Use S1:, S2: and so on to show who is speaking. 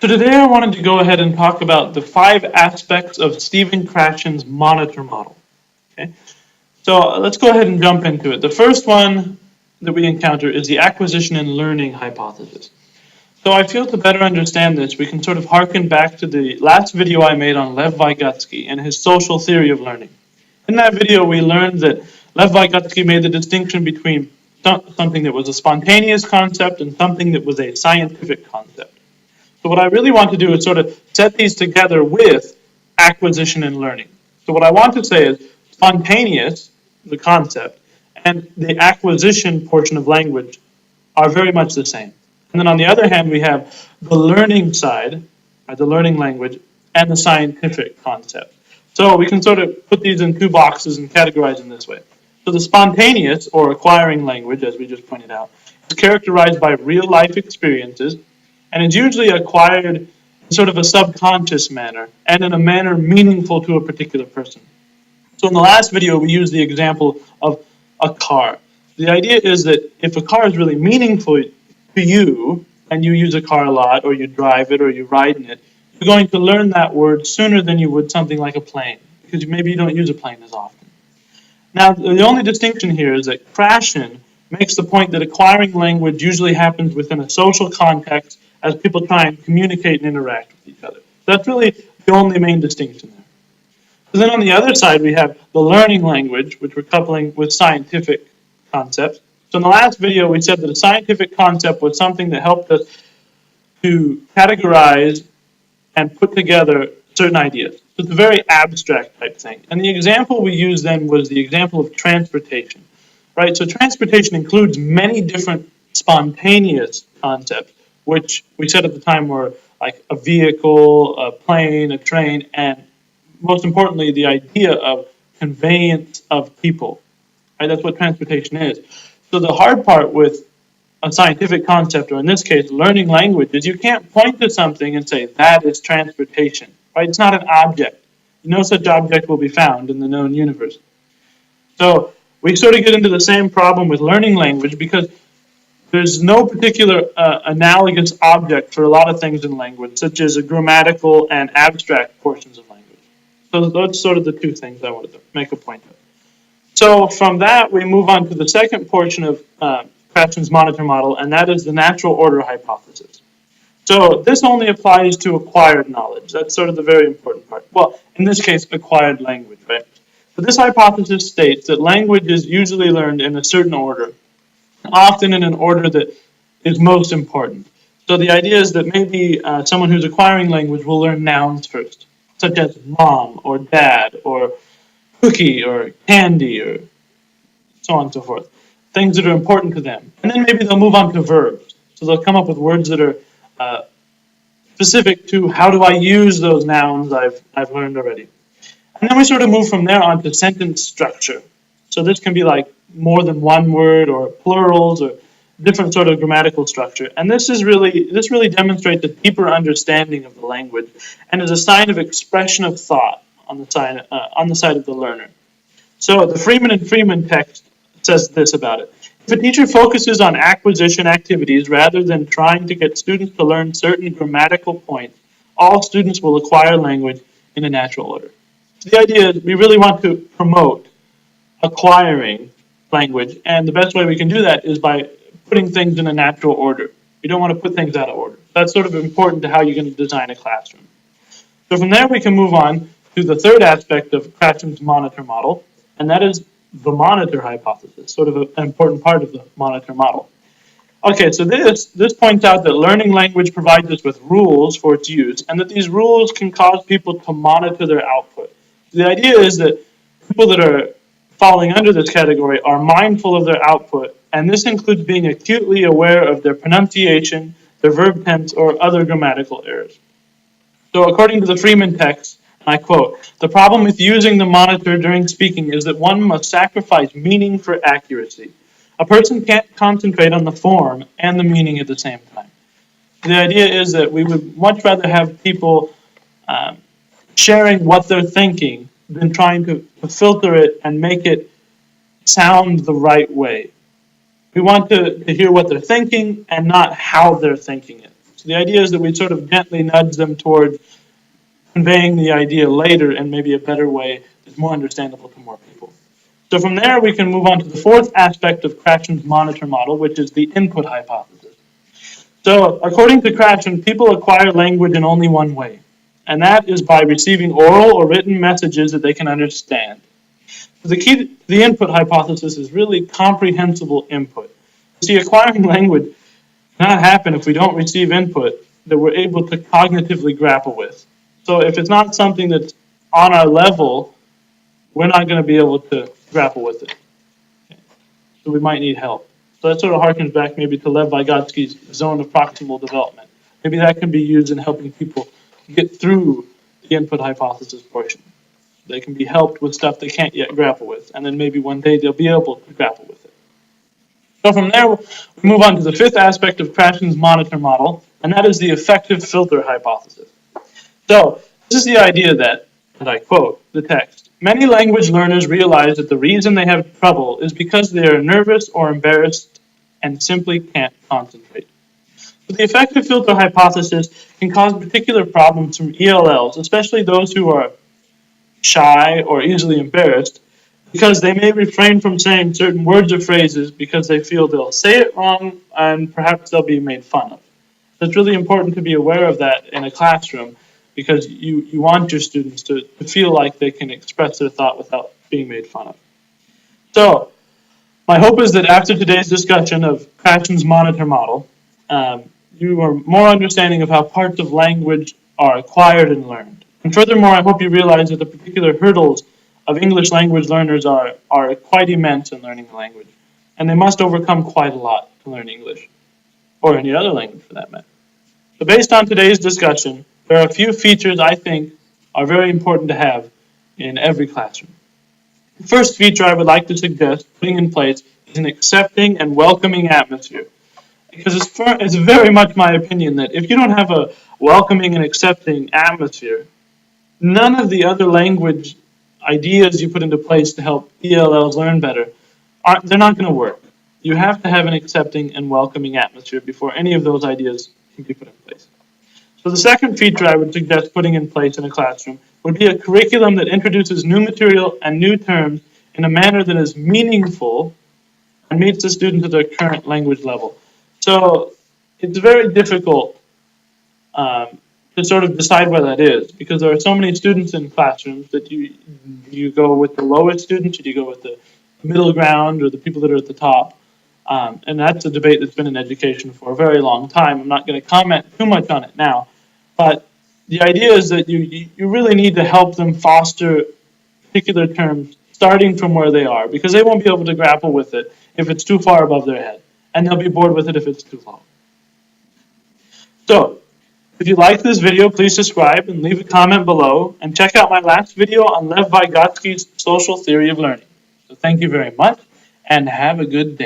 S1: So today I wanted to go ahead and talk about the 5 aspects of Stephen Krashen's monitor model. Okay, so let's go ahead and jump into it. The first one that we encounter is the acquisition and learning hypothesis. So I feel to better understand this, we can sort of harken back to the last video I made on Lev Vygotsky and his social theory of learning. In that video, we learned that Lev Vygotsky made the distinction between something that was a spontaneous concept and something that was a scientific concept. So what I really want to do is sort of set these together with acquisition and learning. So what I want to say is spontaneous, the concept, and the acquisition portion of language are very much the same. And then on the other hand, we have the learning side, the learning language, and the scientific concept. So we can sort of put these in 2 boxes and categorize in this way. So the spontaneous, or acquiring language, as we just pointed out, is characterized by real-life experiences, and it's usually acquired in sort of a subconscious manner, and in a manner meaningful to a particular person. So in the last video, we used the example of a car. The idea is that if a car is really meaningful to you, and you use a car a lot, or you drive it, or you ride in it, you're going to learn that word sooner than you would something like a plane, because maybe you don't use a plane as often. Now, the only distinction here is that Krashen makes the point that acquiring language usually happens within a social context as people try and communicate and interact with each other. So that's really the only main distinction there. So then on the other side, we have the learning language, which we're coupling with scientific concepts. So in the last video, we said that a scientific concept was something that helped us to categorize and put together certain ideas. So it's a very abstract type thing. And the example we used then was the example of transportation, right? So transportation includes many different spontaneous concepts, which we said at the time were like a vehicle, a plane, a train, and most importantly, the idea of conveyance of people, right? That's what transportation is. So the hard part with a scientific concept, or in this case, learning language, is you can't point to something and say, that is transportation, right? It's not an object. No such object will be found in the known universe. So we sort of get into the same problem with learning language because there's no particular analogous object for a lot of things in language, such as a grammatical and abstract portions of language. So those sort of the 2 things I wanted to make a point of. So from that, we move on to the second portion of Krashen's monitor model, and that is the natural order hypothesis. So this only applies to acquired knowledge. That's sort of the very important part. Well, in this case, acquired language, right? So this hypothesis states that language is usually learned in a certain order, often in an order that is most important. So the idea is that maybe someone who's acquiring language will learn nouns first, such as mom or dad or cookie or candy or so on and so forth. Things that are important to them. And then maybe they'll move on to verbs. So they'll come up with words that are specific to how do I use those nouns I've learned already. And then we sort of move from there on to sentence structure. So this can be like more than one word or plurals or different sort of grammatical structure. And this really demonstrates a deeper understanding of the language and is a sign of expression of thought on the side of the learner. So the Freeman text says this about it. If a teacher focuses on acquisition activities rather than trying to get students to learn certain grammatical points, all students will acquire language in a natural order. So the idea is we really want to promote acquiring language, and the best way we can do that is by putting things in a natural order. We don't want to put things out of order. That's sort of important to how you're going to design a classroom. So from there we can move on to the third aspect of Krashen's monitor model, and that is the monitor hypothesis, sort of an important part of the monitor model. Okay, so this points out that learning language provides us with rules for its use, and that these rules can cause people to monitor their output. The idea is that people that are falling under this category are mindful of their output, and this includes being acutely aware of their pronunciation, their verb tense, or other grammatical errors. So according to the Freeman text, I quote, "The problem with using the monitor during speaking is that one must sacrifice meaning for accuracy. A person can't concentrate on the form and the meaning at the same time." The idea is that we would much rather have people sharing what they're thinking than trying to filter it and make it sound the right way. We want to hear what they're thinking and not how they're thinking it. So the idea is that we sort of gently nudge them toward conveying the idea later in maybe a better way that's more understandable to more people. So from there, we can move on to the fourth aspect of Krashen's monitor model, which is the input hypothesis. So according to Krashen, people acquire language in only one way, and that is by receiving oral or written messages that they can understand. The key to the input hypothesis is really comprehensible input. See, acquiring language cannot happen if we don't receive input that we're able to cognitively grapple with. So if it's not something that's on our level, we're not going to be able to grapple with it. Okay. So we might need help. So that sort of harkens back maybe to Lev Vygotsky's zone of proximal development. Maybe that can be used in helping people get through the input hypothesis portion. They can be helped with stuff they can't yet grapple with, and then maybe one day they'll be able to grapple with it. So from there, we move on to the fifth aspect of Krashen's monitor model, and that is the affective filter hypothesis. So this is the idea that, and I quote the text, many language learners realize that the reason they have trouble is because they are nervous or embarrassed and simply can't concentrate. So the affective filter hypothesis can cause particular problems from ELLs, especially those who are shy or easily embarrassed, because they may refrain from saying certain words or phrases because they feel they'll say it wrong and perhaps they'll be made fun of. So it's really important to be aware of that in a classroom because you want your students to feel like they can express their thought without being made fun of. So my hope is that after today's discussion of Krashen's monitor model, you are more understanding of how parts of language are acquired and learned. And furthermore, I hope you realize that the particular hurdles of English language learners are quite immense in learning the language, and they must overcome quite a lot to learn English, or any other language for that matter. So based on today's discussion, there are a few features I think are very important to have in every classroom. The first feature I would like to suggest putting in place is an accepting and welcoming atmosphere. Because it's very much my opinion that if you don't have a welcoming and accepting atmosphere, none of the other language ideas you put into place to help ELLs learn better, they're not going to work. You have to have an accepting and welcoming atmosphere before any of those ideas can be put in place. So the second feature I would suggest putting in place in a classroom would be a curriculum that introduces new material and new terms in a manner that is meaningful and meets the students at their current language level. So it's very difficult to sort of decide where that is because there are so many students in classrooms that you go with the lowest students, or you go with the middle ground, or the people that are at the top. And that's a debate that's been in education for a very long time. I'm not going to comment too much on it now, but the idea is that you really need to help them foster particular terms starting from where they are, because they won't be able to grapple with it if it's too far above their head, and they'll be bored with it if it's too long. So, if you like this video, please subscribe and leave a comment below, and check out my last video on Lev Vygotsky's social theory of learning. So thank you very much, and have a good day.